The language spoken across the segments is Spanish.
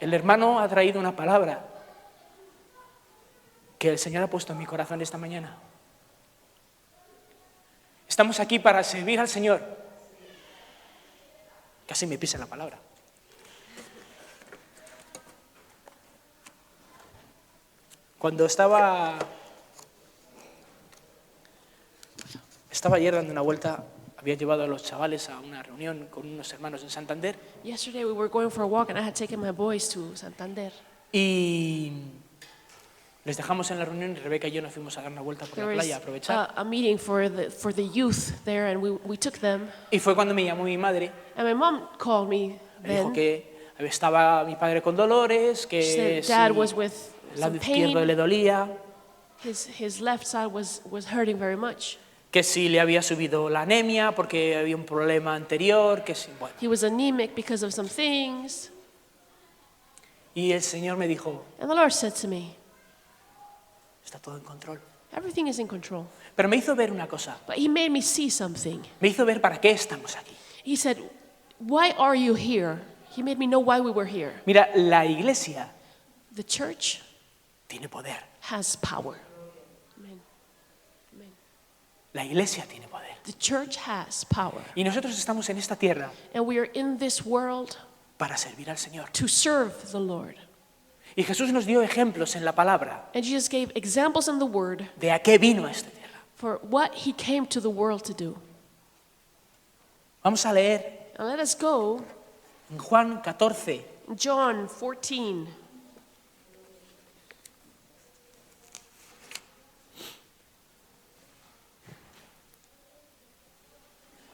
El hermano ha traído una palabra que el Señor ha puesto en mi corazón esta mañana. Estamos aquí para servir al Señor. Casi me pisa la palabra. Cuando estaba ayer dando una vuelta, había llevado a los chavales a una reunión con unos hermanos en Santander. Yesterday we were going for a walk and I had taken my boys to Santander. Y les dejamos en la reunión y Rebeca y yo nos fuimos a dar una vuelta por la playa a aprovechar. A meeting for the youth there and we took them. Y fue cuando me llamó mi madre. And my mom called me Me dijo then. que estaba mi padre con dolores, que She said Dad was with el lado some izquierdo pain. le dolía, His left side was hurting very much. que si le había subido la anemia porque había un problema anterior, que si, bueno. He was anemic because of some things. Y el Señor me dijo, And the Lord said to me, está todo en control. everything is in control. Pero me hizo ver una cosa, But he made me see something. me hizo ver para qué estamos aquí. He said, why are you here? He made me know why we were here. Mira, la iglesia The church tiene poder, has power. Amen. Amen. la iglesia tiene poder. The church has power. Y nosotros estamos en esta tierra And we are in this world para servir al Señor. to serve the Lord. Y Jesús nos dio ejemplos en la palabra And Jesus gave examples in the word de a qué vino a esta tierra. for what he came to the world to do. Vamos a leer Now let us go en Juan 14, John 14.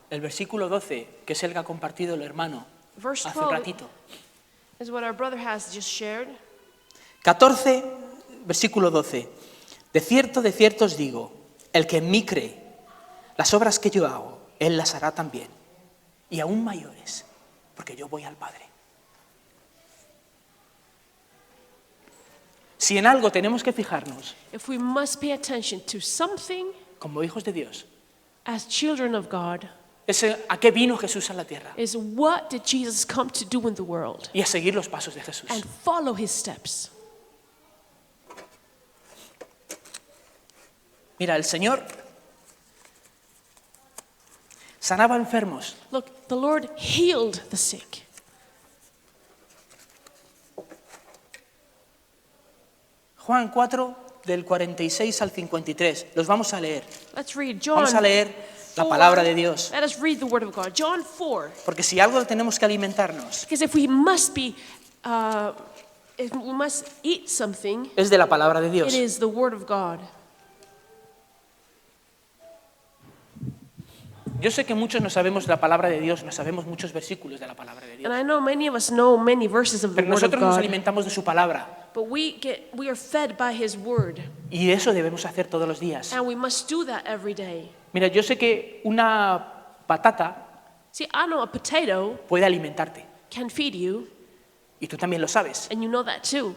el versículo 12, que es el que ha compartido el hermano Verse hace un 12 ratito. is what our brother has just shared. 14, versículo 12. De cierto os digo, el que en mí cree, las obras que yo hago, él las hará también, y aún mayores, porque yo voy al Padre. Si en algo tenemos que fijarnos, If we must pay attention to something como hijos de Dios, as children of God, es a qué vino Jesús a la tierra is what did Jesus come to do in the world y a seguir los pasos de Jesús. and follow his steps. Mira, el Señor sanaba enfermos. Look, the Lord healed the sick. Juan 4, del 46 al 53. Los vamos a leer. Let's read John. Vamos a leer la 4. palabra de Dios. Let us read the word of God. John 4. Porque si algo tenemos que alimentarnos, Because if we must be, if we must eat something, es de la palabra de Dios. it is the word of God. Yo sé que muchos no sabemos la palabra de Dios, no sabemos muchos versículos de la palabra de And Dios. I know many of us know many verses of the Pero word of nosotros nos God. alimentamos de su palabra. But we are fed by his word. Y eso debemos hacer todos los días. And we must do that every day. Mira, yo sé que una patata See, I know a potato puede alimentarte. can feed you, Y tú también lo sabes. and you know that too.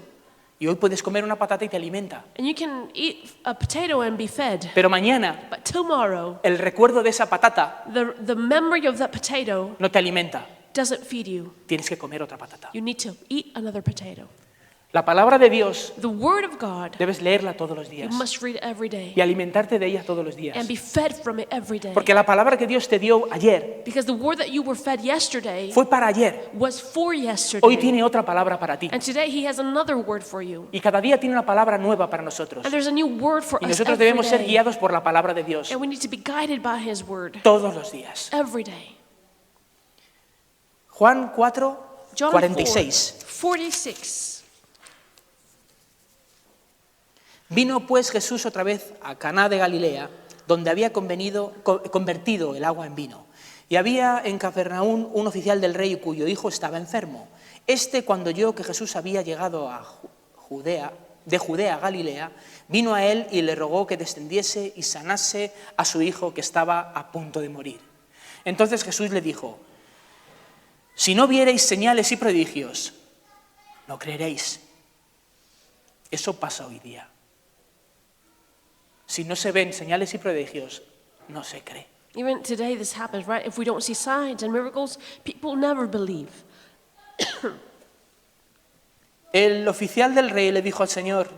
Y hoy puedes comer una patata y te alimenta. And you can eat a potato and be fed. Pero mañana But tomorrow, el recuerdo de esa patata the memory of that potato no te alimenta. doesn't feed you. Tienes que comer otra patata. You need to eat another potato. La palabra de Dios The word of God, debes leerla todos los you días must read every day y alimentarte de ella todos los días. and be fed from it every day. Porque la palabra que Dios te dio ayer Because the word that you were fed yesterday fue para ayer. was for yesterday. Hoy tiene otra palabra para ti. And today he has another word for you. Y cada día tiene una palabra nueva para nosotros. And there's a new word for Y us nosotros every debemos ser day. guiados por la palabra de Dios And we need to be guided by his word todos los días. every day. Juan 4, John 46. 4:46. Vino pues Jesús otra vez a Caná de Galilea, donde había convertido el agua en vino. Y había en Cafarnaúm un oficial del rey cuyo hijo estaba enfermo. Cuando oyó que Jesús había llegado de Judea a Galilea, vino a él y le rogó que descendiese y sanase a su hijo que estaba a punto de morir. Entonces Jesús le dijo: si no viereis señales y prodigios, no creeréis. Eso pasa hoy día. Si no se ven señales y prodigios, no se cree. Even today this happens, right? If we don't see signs and miracles, people never believe. El oficial del rey le dijo al Señor,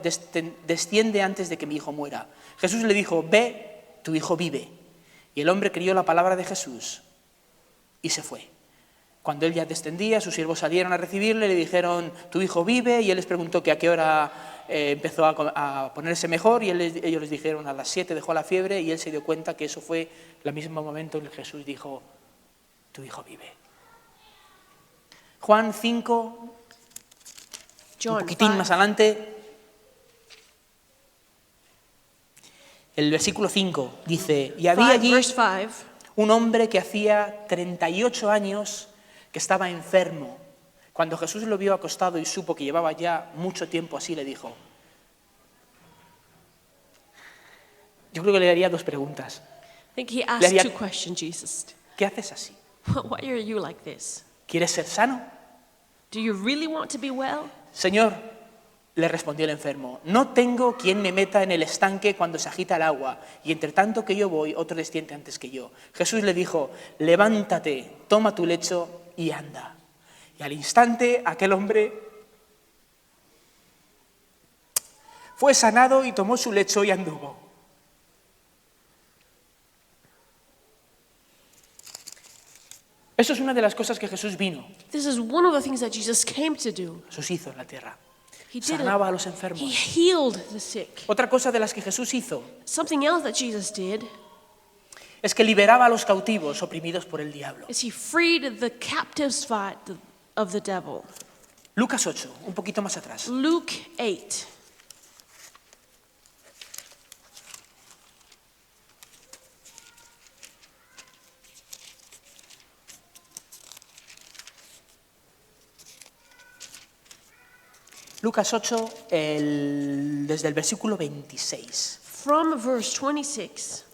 desciende antes de que mi hijo muera. Jesús le dijo, ve, tu hijo vive. Y el hombre creyó la palabra de Jesús y se fue. Cuando él ya descendía, sus siervos salieron a recibirle, le dijeron, tu hijo vive, y él les preguntó que a qué hora empezó a ponerse mejor, y ellos les dijeron, a las 7 dejó la fiebre, y él se dio cuenta que eso fue el mismo momento en que Jesús dijo, tu hijo vive. Juan 5, un John poquitín 5. más adelante, el versículo 5 dice, y había 5, allí verse 5. un hombre que hacía 38 años que estaba enfermo. Cuando Jesús lo vio acostado y supo que llevaba ya mucho tiempo así, le dijo, yo creo que le daría 2 preguntas. I think he Le asked haría- 2 questions, Jesus. ¿Qué haces así? Why are you like this? ¿Quieres ser sano? Do you really want to be well? Señor, le respondió el enfermo, no tengo quien me meta en el estanque cuando se agita el agua, y entre tanto que yo voy, otro desciende antes que yo. Jesús le dijo, levántate, toma tu lecho y anda. Y al instante aquel hombre fue sanado y tomó su lecho y anduvo. Eso es una de las cosas que Jesús vino, This is one of the things that Jesus came to do. Jesús hizo en la tierra. He did Sanaba a it. los He enfermos. healed the sick. Otra cosa de las que Jesús hizo Something else that Jesus did es que liberaba a los cautivos oprimidos por el diablo. is he freed the captives of the devil. Lucas 8, un poquito más atrás. Luke 8. Lucas 8, desde el versículo 26. From verse 26.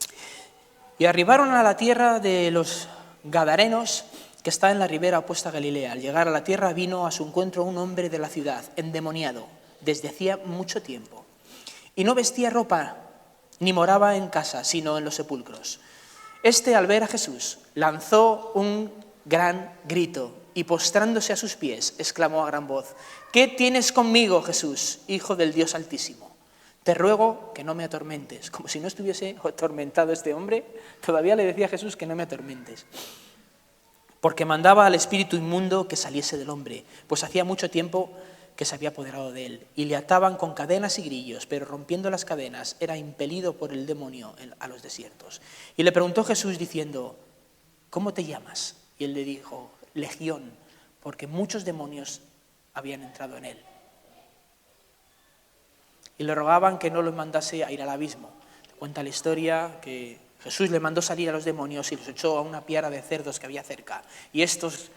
Y arribaron a la tierra de los Gadarenos, que está en la ribera opuesta a Galilea. Al llegar a la tierra vino a su encuentro un hombre de la ciudad, endemoniado, desde hacía mucho tiempo. Y no vestía ropa, ni moraba en casa, sino en los sepulcros. Este, al ver a Jesús, lanzó un gran grito y postrándose a sus pies, exclamó a gran voz, ¿qué tienes conmigo, Jesús, Hijo del Dios Altísimo? Te ruego que no me atormentes. Como si no estuviese atormentado este hombre, todavía le decía a Jesús que no me atormentes. Porque mandaba al espíritu inmundo que saliese del hombre, pues hacía mucho tiempo que se había apoderado de él. Y le ataban con cadenas y grillos, pero rompiendo las cadenas era impelido por el demonio a los desiertos. Y le preguntó Jesús diciendo, ¿cómo te llamas? Y él le dijo, Legión, porque muchos demonios habían entrado en él. Y le rogaban que no los mandase a ir al abismo. Cuenta la historia que Jesús le mandó salir a los demonios y los echó a una piara de cerdos que había cerca. Y estos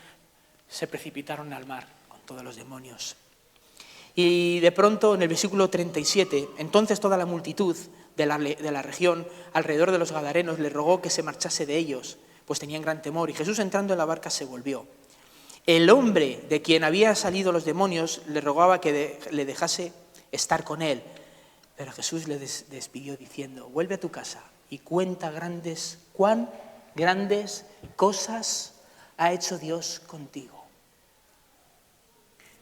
se precipitaron al mar con todos los demonios. Y de pronto, en el versículo 37, entonces toda la multitud de la región alrededor de los Gadarenos le rogó que se marchase de ellos, pues tenían gran temor. Y Jesús, entrando en la barca, se volvió. El hombre de quien habían salido los demonios le rogaba que le dejase estar con él. Pero Jesús le despidió diciendo, vuelve a tu casa y cuenta cuán grandes cosas ha hecho Dios contigo.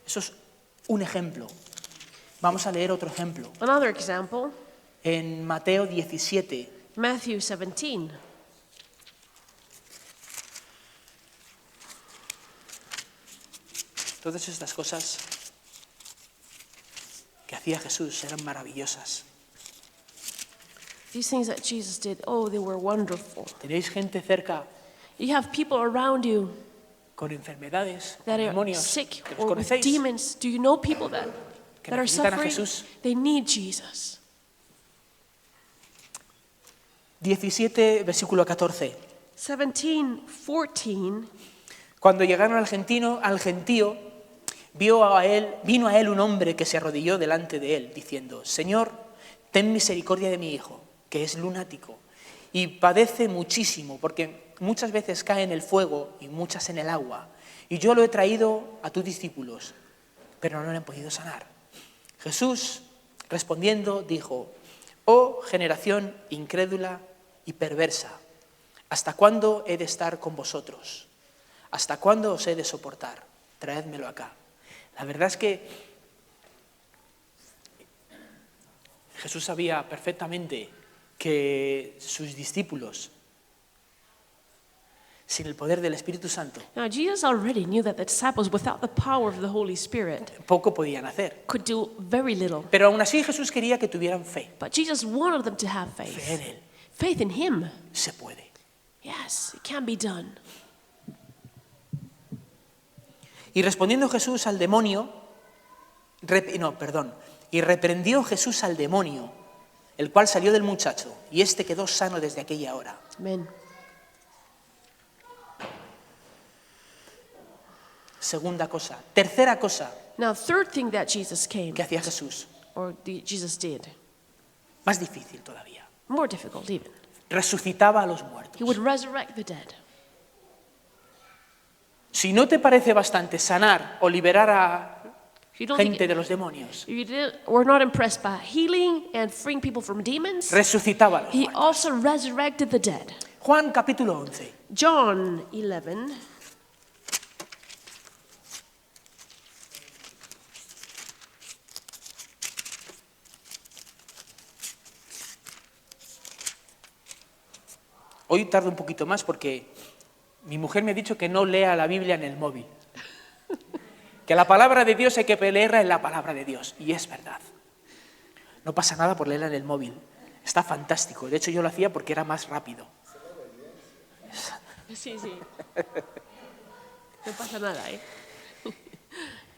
Eso es un ejemplo. Vamos a leer otro ejemplo. Another example, En Mateo 17, Matthew 17. todas estas cosas que hacía Jesús eran maravillosas. These things that Jesus did, oh, they were wonderful. Tenéis gente cerca You have people around you con enfermedades, con that are demonios, sick que los or with conocéis, demons. Do you know people que that are necesitan a suffering? Jesús. They need Jesus. 17, versículo 14. 17:14. Cuando llegaron al gentío, vino a él un hombre que se arrodilló delante de él, diciendo, Señor, ten misericordia de mi hijo, que es lunático, y padece muchísimo, porque muchas veces cae en el fuego y muchas en el agua. Y yo lo he traído a tus discípulos, pero no le han podido sanar. Jesús, respondiendo, dijo, oh generación incrédula y perversa, ¿hasta cuándo he de estar con vosotros? ¿Hasta cuándo os he de soportar? Traédmelo acá. La verdad es que Jesús sabía perfectamente que sus discípulos, sin el poder del Espíritu Santo, Now, Jesus already knew that the disciples, without the power of the Holy Spirit, poco podían hacer. could do very little. Pero aún así Jesús quería que tuvieran fe. But Jesus wanted them to have Fe en faith. Él. Faith in Him. Se puede. Yes, it can be done. Y respondiendo Jesús al demonio, y reprendió Jesús al demonio, el cual salió del muchacho, y éste quedó sano desde aquella hora. Amen. Segunda cosa. Tercera cosa Now, third thing that Jesus came, que hacía Jesús, Jesus did, más difícil todavía. more difficult even. Resucitaba a los muertos. He would resurrect the dead. Si no te parece bastante sanar o liberar a If you don't gente think, de los demonios, if you were not impressed by healing and freeing people from demons, resucitaba a los He muertos. also resurrected the dead. Juan capítulo 11. John 11. Hoy tardo un poquito más porque mi mujer me ha dicho que no lea la Biblia en el móvil. Que la palabra de Dios hay que leerla en la palabra de Dios. Y es verdad. No pasa nada por leerla en el móvil. Está fantástico. De hecho, yo lo hacía porque era más rápido. Sí, sí. No pasa nada, ¿eh?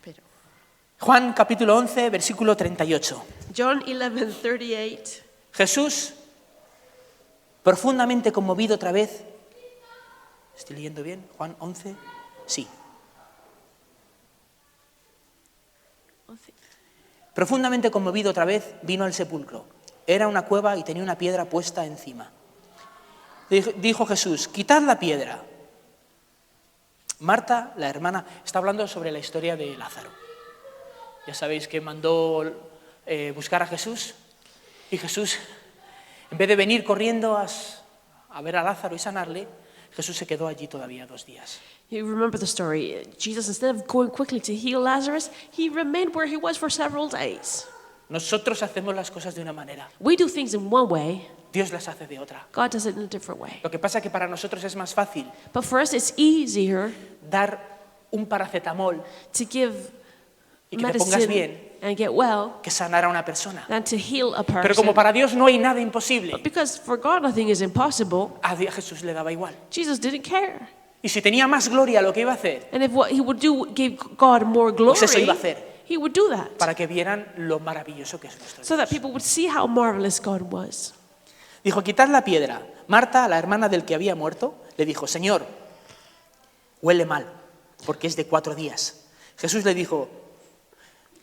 Pero. Juan capítulo 11, versículo 38. John 11:38. Jesús, profundamente conmovido otra vez. ¿Estoy leyendo bien? Juan 11. Sí. Profundamente conmovido otra vez, vino al sepulcro. Era una cueva y tenía una piedra puesta encima. Dijo Jesús, quitad la piedra. Marta, la hermana, está hablando sobre la historia de Lázaro. Ya sabéis que mandó buscar a Jesús y Jesús, en vez de venir corriendo a ver a Lázaro y sanarle, Jesús se quedó allí todavía 2 días. You remember the story. Jesus, instead of going quickly to heal Lazarus, he remained where he was for several days. Nosotros hacemos las cosas de una manera, We do things in one way, Dios las hace de otra. God does it in a different way. Lo que pasa es que para nosotros es más fácil But for us, it's easier dar un paracetamol to give y que te pongas medicine bien and get well que sanar a una persona. than to heal a Pero como person. para Dios no hay nada imposible, Because for God, nothing is impossible. a Jesús le daba igual. Jesus didn't care. Y si tenía más gloria lo que iba a hacer, And if what he would do gave God more glory, pues eso iba a hacer, he would do that. para que vieran lo maravilloso que es nuestro So that Dios. people would see how marvelous God was. Dijo, quitad la piedra. Marta, la hermana del que había muerto, le dijo, Señor, huele mal, porque es de 4 días. Jesús le dijo,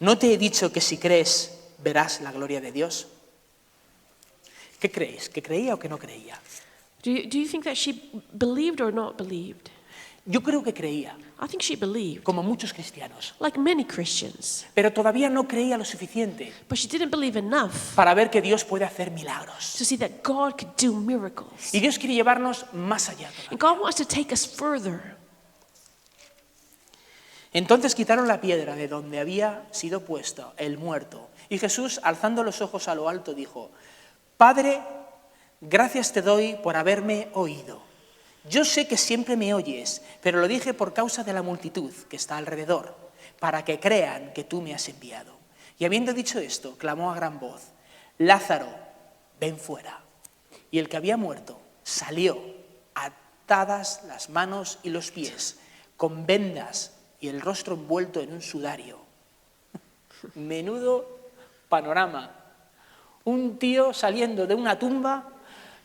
¿no te he dicho que si crees verás la gloria de Dios? ¿Qué creéis? ¿Que creía o que no creía? Do you think that she believed or not believed? Yo creo que creía, I think she believed, como muchos cristianos, like many Christians. pero todavía no creía lo suficiente But she didn't believe enough para ver que Dios puede hacer milagros. to see that God could do miracles. Y Dios quiere llevarnos más allá todavía. And God wants to take us further. Entonces quitaron la piedra de donde había sido puesto el muerto. Y Jesús, alzando los ojos a lo alto, dijo, Padre, gracias te doy por haberme oído. Yo sé que siempre me oyes, pero lo dije por causa de la multitud que está alrededor, para que crean que tú me has enviado. Y habiendo dicho esto, clamó a gran voz, Lázaro, ven fuera. Y el que había muerto salió, atadas las manos y los pies, con vendas y el rostro envuelto en un sudario. Menudo panorama. Un tío saliendo de una tumba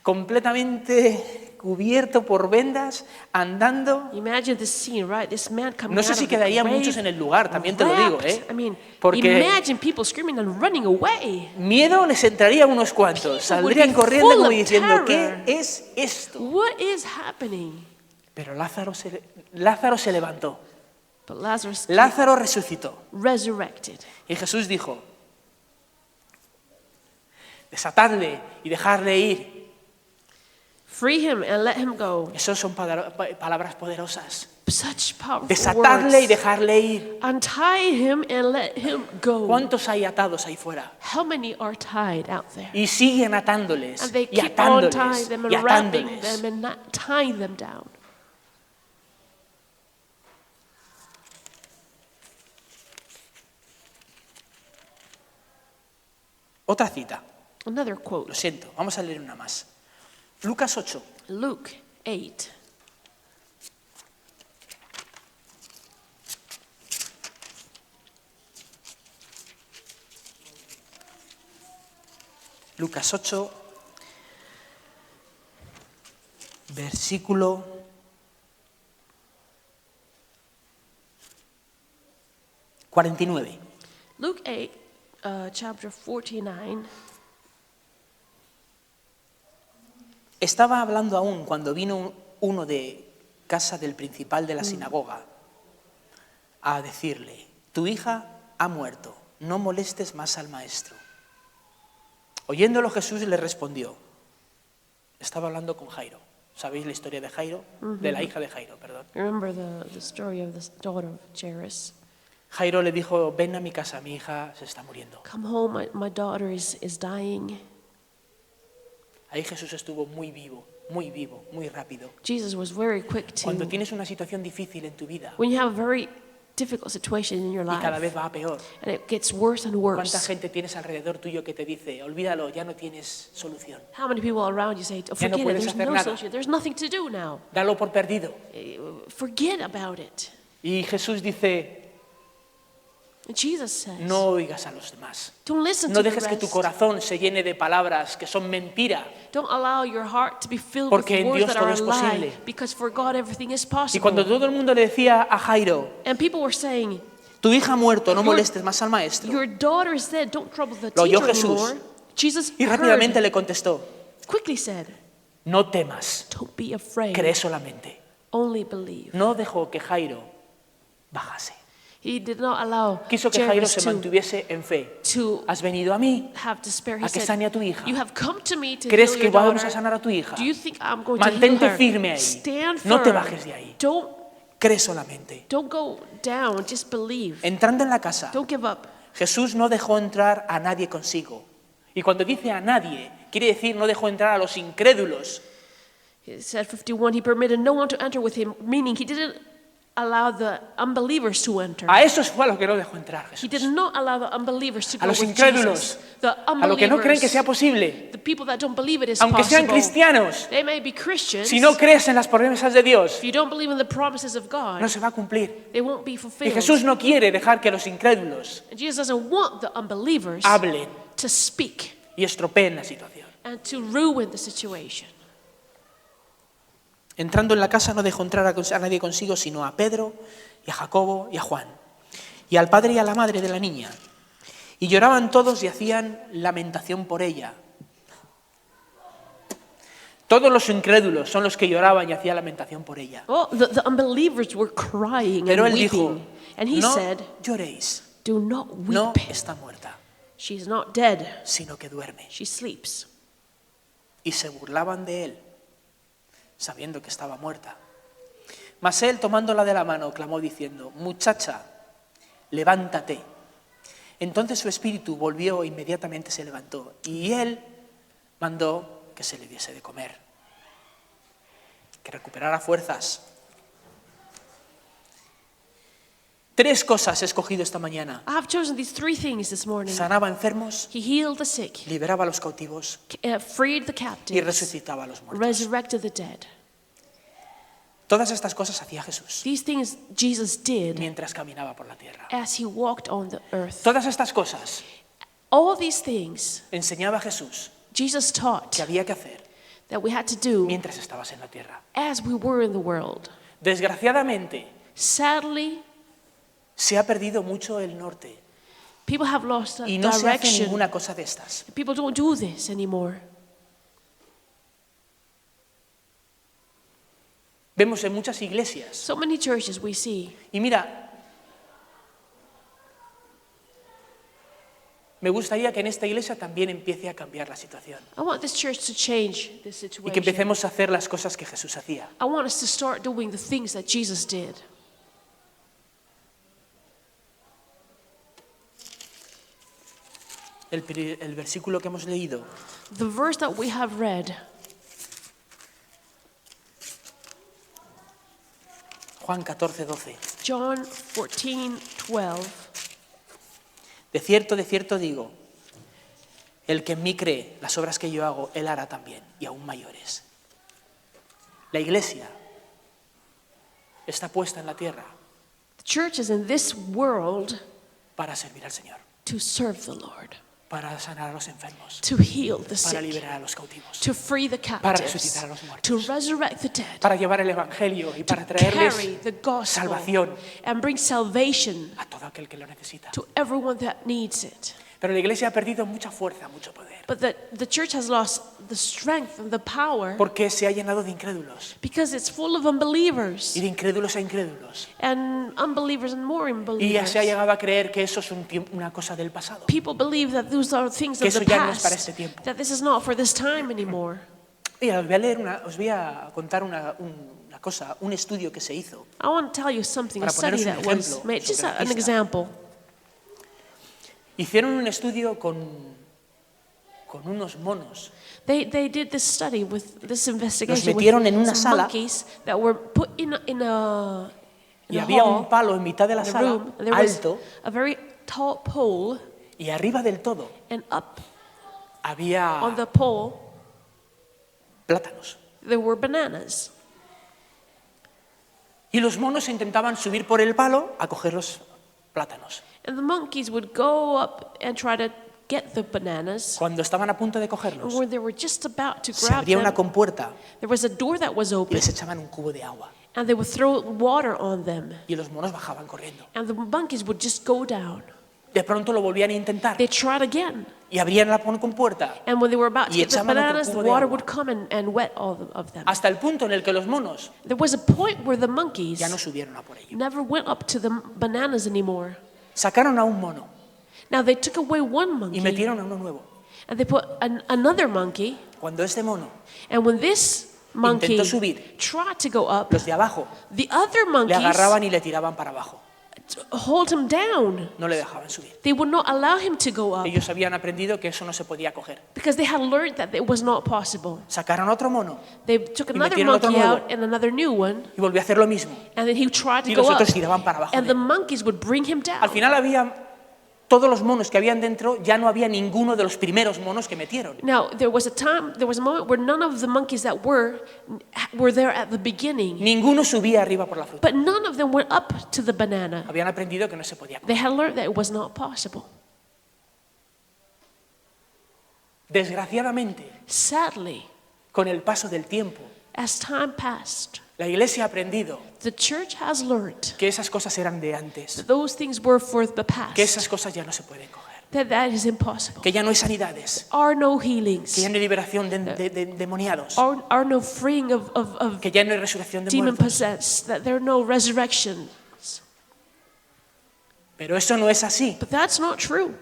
completamente cubierto por vendas, andando. Imagine this scene, right? This man coming No sé out si of the quedarían grave, muchos en el lugar, también te lo digo, wrapped. I mean, Porque imagine people screaming and running away. miedo les entraría a unos cuantos. People Saldrían would be corriendo full como of diciendo, ¿qué terror. es esto? What is happening? Pero Lázaro se levantó. But Lazarus Lázaro resucitó. resurrected. Y Jesús dijo, desatadle y dejarle ir. Free him and let him go. Esas son palabras poderosas. Such powerful Desatarle y words. dejarle ir. Untie him and let him go. ¿Cuántos hay atados ahí fuera? How many are tied out there? Y siguen atándoles, And they y keep on tying atándoles, them y and wrapping atándoles. them and not tying them down. Otra cita, Another lo quote. siento, vamos a leer una más. Lucas 8, Luke 8. Lucas 8, versículo 49. Luke 8, chapter 49. Estaba hablando aún cuando vino uno de casa del principal de la sinagoga a decirle, tu hija ha muerto, no molestes más al maestro. Oyéndolo Jesús le respondió, estaba hablando con Jairo. ¿Sabéis la historia de Jairo? De la hija de Jairo, perdón. Remember the story of the daughter of Jairus. Jairo le dijo, ven a mi casa, mi hija se está muriendo. Come home, my daughter is dying. Ahí Jesús estuvo muy vivo, muy rápido. Jesus was very quick Cuando to, tienes una situación difícil en tu vida when you have a very difficult situation in your y cada life, vez va a peor, and it gets worse and ¿cuánta worse. gente tienes alrededor tuyo que te dice, olvídalo, ya no tienes solución? How many people around you say, oh, Ya no forget it, puedes there's hacer no nada. solution, there's nothing to do now. Dalo por perdido. Forget about it. Y Jesús dice, And Jesus says, no oigas a los demás. don't listen No to the dejes que tu rest. corazón se llene de palabras que son mentira. Don't allow your heart to be filled Porque with en words Dios that todo are es a posible. lie, because for God everything is Y possible. cuando todo el mundo le decía a Jairo, And people were saying, tu hija ha muerto, no Your- molestes más al maestro. your daughter is dead, don't trouble the Lo oyó teacher Jesús. anymore. Jesus Y rápidamente heard, le contestó, quickly said, no temas, don't be afraid, cree solamente. only believe. No dejó que Jairo bajase. He did not allow Quiso que Jairo Jairus se mantuviese en fe. to Has venido a mí, have despair. He a que said, sane a tu hija. you have come to me to ¿Crees heal que your vamos a daughter. sanar a tu hija? Do you think I'm going to heal Mantente her? firme ahí. Stand No te firm. bajes de ahí. Cree solamente. Don't go down, just believe. Entrando en la casa, Don't give up. Jesús no dejó entrar a nadie consigo. Y cuando dice a nadie, quiere decir no dejó entrar a los incrédulos. He said 51, he permitted no one to enter with him, meaning he didn't allow the unbelievers to enter. A esos fue a los que no dejó entrar He Jesús. did not allow the unbelievers to A go los with incrédulos, Jesus. The a los que no creen que sea unbelievers, posible, the people that don't believe it is aunque sean possible. cristianos. They may be Christians. Si no crees en las promesas de Dios, If you don't believe in the promises of God, no se va a cumplir. they won't be Y fulfilled. Jesús no quiere dejar que los incrédulos And Jesus doesn't want the unbelievers hablen to speak y estropeen la situación. and to ruin the situation. Entrando en la casa no dejó entrar a nadie consigo, sino a Pedro y a Jacobo y a Juan, y al padre y a la madre de la niña. Y lloraban todos y hacían lamentación por ella. Todos los incrédulos son los que lloraban y hacían lamentación por ella. Oh, the unbelievers were crying Pero and él dijo, weeping. And he no said, lloréis, do not no weep. está muerta, She's not dead. sino que duerme. She sleeps. Y se burlaban de él, sabiendo que estaba muerta. Mas él, tomándola de la mano, clamó diciendo, muchacha, levántate. Entonces su espíritu volvió e inmediatamente se levantó, y él mandó que se le diese de comer, que recuperara fuerzas. 3 cosas he escogido esta mañana. I have chosen these 3 things this morning. Sanaba enfermos, He healed the sick, liberaba a los cautivos freed the y captives, resucitaba a los muertos. resurrected the dead. Todas estas cosas hacía Jesús These things Jesus did mientras caminaba por la tierra. as he walked on the earth. Todas estas cosas All these things enseñaba Jesús Jesus taught que había que hacer that we had to do mientras estabas en la tierra. as we were in the world. Desgraciadamente, Sadly, se ha perdido mucho el norte people have lost y no se hace direction. ninguna cosa de estas. People don't do this anymore. Vemos en muchas iglesias. So many churches we see. Y mira, Me gustaría que en esta iglesia también empiece a cambiar la situación I want this church to change this y que situation. empecemos a hacer las cosas que Jesús hacía. I want us to start doing the things that Jesus did. El versículo que hemos leído The verse that we have read, Juan 14:12. John 14:12. De cierto digo, el que en mí cree, las obras que yo hago, él hará también, y aún mayores. La iglesia está puesta en la tierra The church is in this world para servir al Señor, to serve the Lord, para sanar a los enfermos, to heal the para sick, liberar a los cautivos, to free the para captives, resucitar a los to muertos, resurrect the dead, para llevar el evangelio y para carry traerles the gospel, salvación and bring salvation a todo aquel que lo necesita. to everyone that needs it. Pero la iglesia ha perdido mucha fuerza, mucho poder, But the church has lost the strength and the power porque se ha llenado de incrédulos, because it's full of unbelievers y de incrédulos a incrédulos. and unbelievers and more Y ya unbelievers. se ha llegado a creer que eso es una cosa del pasado. People believe that those are things Que of eso the ya no es para past, este tiempo. that this is not for this time anymore. Mira, os voy a contar una cosa, un estudio que se hizo. I want to tell you something, a Para study poneros un that was ejemplo made, just sobre an artista. example. Hicieron un estudio con unos monos. They did this study with this investigation metieron en with una some sala monkeys that were put in a Y había un hall, palo en mitad de la in a sala, room, and there was alto, a very tall pole, y arriba del todo and up on había the pole plátanos. there were bananas. Y los monos intentaban subir por el palo a coger los plátanos. And the monkeys would go up and try to get the bananas. Cuando estaban a punto de And cogerlos, when they were just about to se grab abría una them, compuerta there was a door that was y open, les echaban un cubo de agua. and they would throw water on them. Y los monos bajaban corriendo. And the monkeys would just go down. De pronto lo volvían a intentar They tried again. y abrían la compuerta And when they were about to Y get the echaban otro bananas, the cubo de water agua. would come and wet all of them. hasta el punto en el que los monos There was a point where the monkeys ya no subieron a por ello. never went up to the bananas anymore. Sacaron a un mono Now they took away one y monkey metieron a uno nuevo. and they put another monkey. Cuando este mono, And when this monkey Intentó subir. tried to go up, los de abajo the other le monkeys agarraban y le tiraban para abajo. hold him down. No le dejaban subir. They would not allow him to go up Ellos habían aprendido que eso no se podía coger. because they had learned that it was not possible. Sacaron otro mono They took another metieron otro monkey nuevo. out and another new one, y volvió a hacer lo mismo. and then he tried to Y go los up, otros tiraban para abajo and de the él. monkeys would bring him Al down. final había todos los monos que habían dentro, ya no había ninguno de los primeros monos que metieron. Now there was a moment where none of the monkeys that were there at the beginning, Ninguno subía arriba por la fruta. but none of them went up to the banana. Habían aprendido que no se podía coger. They had learned that it was not possible. Desgraciadamente, Sadly, con el paso del tiempo, as time passed, la iglesia ha aprendido the church has learned que esas cosas eran de antes, that those things were for the past, que esas cosas ya no se pueden coger, that is impossible. que ya no hay sanidades, Are no que healings, ya no hay liberación de demoniados, are no freeing of que ya no hay resurrección de demon muertos. possessed, that there are no resurrections. Pero eso no es así, But that's not true.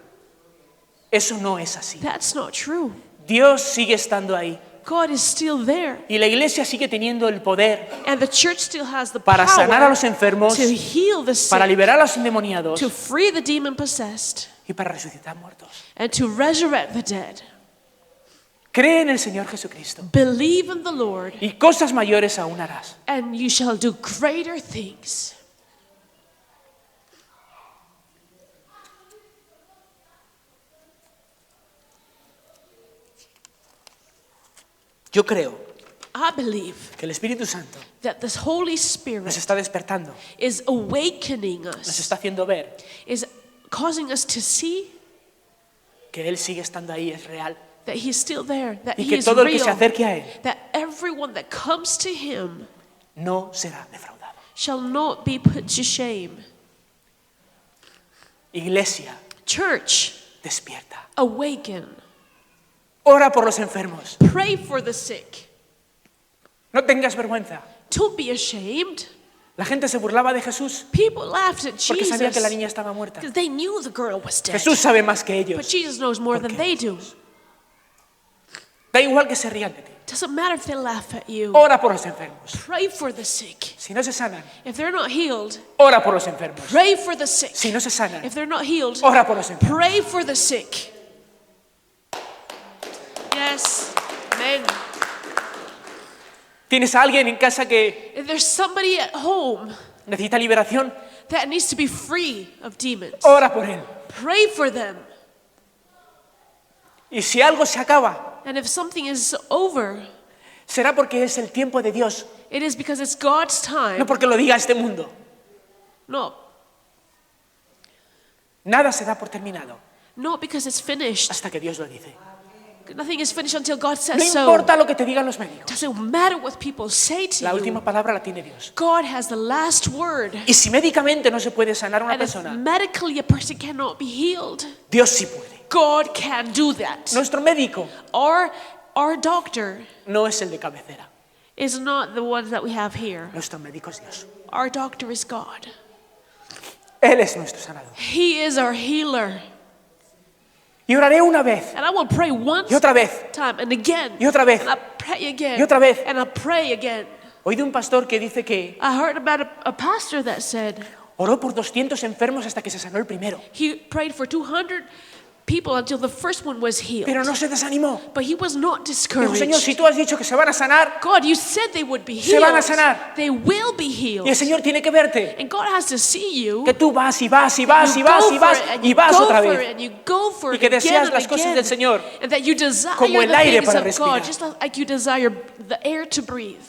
eso no es así. That's not true. Dios sigue estando ahí God is still there. y la iglesia sigue teniendo el poder And the church still has the para sanar a power los enfermos, to heal the para sick, liberar a los endemoniados to free the demon possessed, y para resucitar muertos. and to resurrect the dead. Cree en el Señor Jesucristo Believe in the Lord, y cosas mayores aún harás. and you shall do greater things. Yo creo I believe que el Espíritu Santo that this Holy nos Spirit está despertando, is awakening nos us, está haciendo ver is causing us to see que Él sigue estando ahí, es real, that He's still there, that y He que is todo el que real, se acerque a Él that everyone that comes to Him no será defraudado. shall not be put to shame. Iglesia, Church, despierta. awaken. Ora por los enfermos. Pray for the sick. No tengas vergüenza. Don't be ashamed. La gente se burlaba de Jesús People laughed at porque sabía que la Jesus niña estaba muerta. because they knew the girl was dead. Jesús sabe más que But ellos. Jesus knows more than they do. Da igual que se rían de ti. Doesn't matter if they laugh at you. Ora por los enfermos. Pray for the sick. Si no se sanan, If they're not healed, ora por los enfermos. pray for the sick. Si no se sanan, If they're not healed, ora por los enfermos. pray for the sick. Yes. Amen. ¿Tienes a alguien en casa que If there's somebody at home necesita liberación? that needs to be free of demons, Ora por él. pray for them. Y si algo se acaba, And if something is over, será porque es el tiempo de Dios, it is because it's God's time. no porque lo diga este mundo. No, Nada se da por terminado not because it's finished. hasta que Dios lo dice. Nothing is finished until God No says so. importa lo que te digan los médicos. Doesn't matter what people say to La you. última palabra la tiene Dios. God has the last word. Y si médicamente no se puede sanar a una And if persona, medically a person cannot be healed, Dios sí puede. God can do that. Nuestro médico Our doctor no es el de cabecera. is not the one that we have here. Nuestro médico es Dios. Our doctor is God. Él es nuestro sanador. He is our healer. Y oraré una vez, And I will pray once y otra vez, time and again. y otra vez. And I pray again. Y otra vez. And I pray again. Oí de un pastor que dice que I heard about a pastor that said oró por 200 enfermos hasta que se sanó el primero. he prayed for 200 people until the first one was healed. Pero no se desanimó. But he was not Dijo, Señor, si discouraged. tú has dicho que se van a sanar, God, you said they would be Se van a healed. sanar. They will be y el healed. Señor tiene que verte, And God has to see you. que tú vas y vas y vas y You vas go y for vas it, and y you vas go otra for vez. it, and you go for Y it que again deseas and las cosas again. del Señor And that you desire como el the aire things para of respirar. God, just like you desire the air to breathe.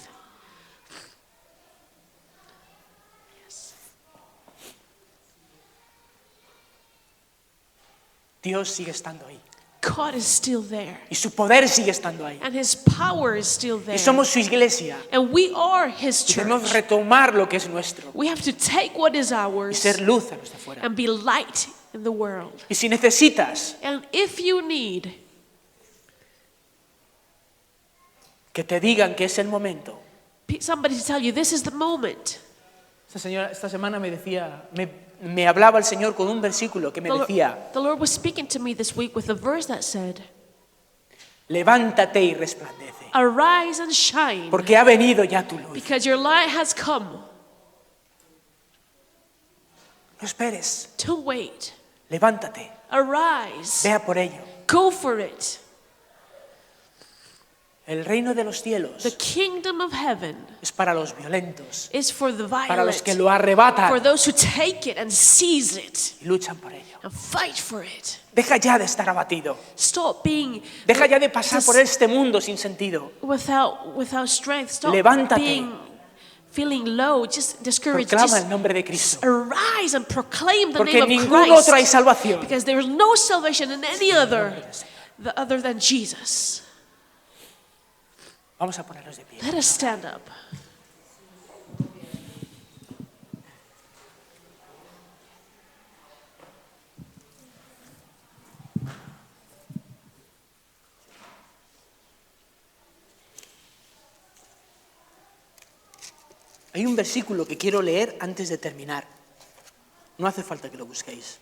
Dios sigue estando ahí. God is still there. Y su poder sigue estando ahí. And his power is still there. Y somos su iglesia. And we are his Y debemos church. retomar lo que es nuestro. We have to take what is Y ours ser luz a los de fuera. and be light in the world. Y si necesitas And if you need que te digan que es el momento. somebody to tell you this is the moment, Esta semana me decía, me hablaba el Señor con un versículo que me decía, the Lord was speaking to me this week with a verse that said, levántate y resplandece, arise and shine, porque ha venido ya tu luz. because your light has come. No esperes, To wait. levántate, Arise. vea por ello. Go for it. El reino de los cielos The kingdom of heaven es para los violentos, is for the para los violent, que lo arrebatan for those who take it and seize it y luchan por ello. and fight for it. Deja ya de estar abatido, Stop being deja ya de pasar just por este mundo sin sentido. without strength. Stop Levántate. feeling low, just discouraged. Proclama Just el nombre de Cristo, arise and proclaim the porque name en of ningún Christ. otro hay salvación. Because there is no salvation in any other than Jesus. Vamos a ponernos de pie. Let us stand up. Hay un versículo que quiero leer antes de terminar. No hace falta que lo busquéis.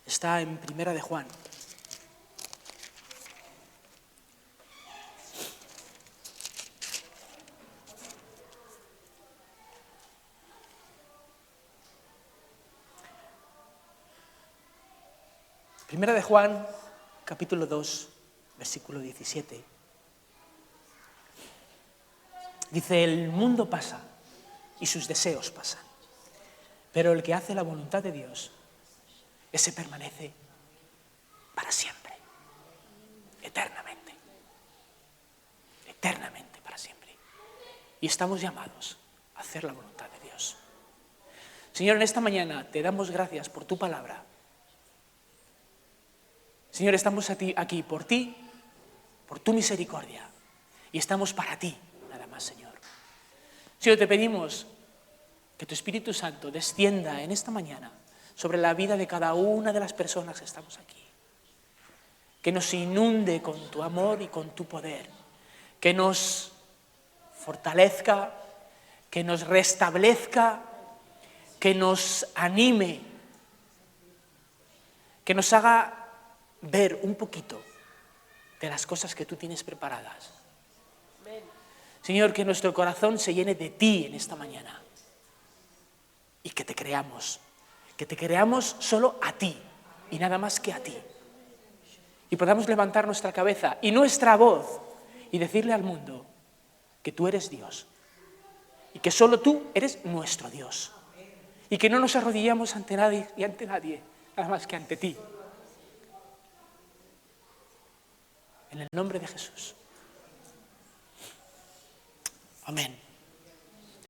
Está en Primera de Juan. Primera de Juan, capítulo 2, versículo 17. Dice, el mundo pasa y sus deseos pasan, pero el que hace la voluntad de Dios, ese permanece para siempre, eternamente para siempre. Y estamos llamados a hacer la voluntad de Dios. Señor, en esta mañana te damos gracias por tu palabra. Señor, estamos aquí por ti, por tu misericordia, y estamos para ti, nada más, Señor. Señor, te pedimos que tu Espíritu Santo descienda en esta mañana sobre la vida de cada una de las personas que estamos aquí. Que nos inunde con tu amor y con tu poder, que nos fortalezca, que nos restablezca, que nos anime, que nos haga ver un poquito de las cosas que tú tienes preparadas. Señor, que nuestro corazón se llene de ti en esta mañana y que te creamos solo a ti y nada más que a ti. Y podamos levantar nuestra cabeza y nuestra voz y decirle al mundo que tú eres Dios y que solo tú eres nuestro Dios y que no nos arrodillamos ante nadie y ante nadie, nada más que ante ti. En el nombre de Jesús. Amén.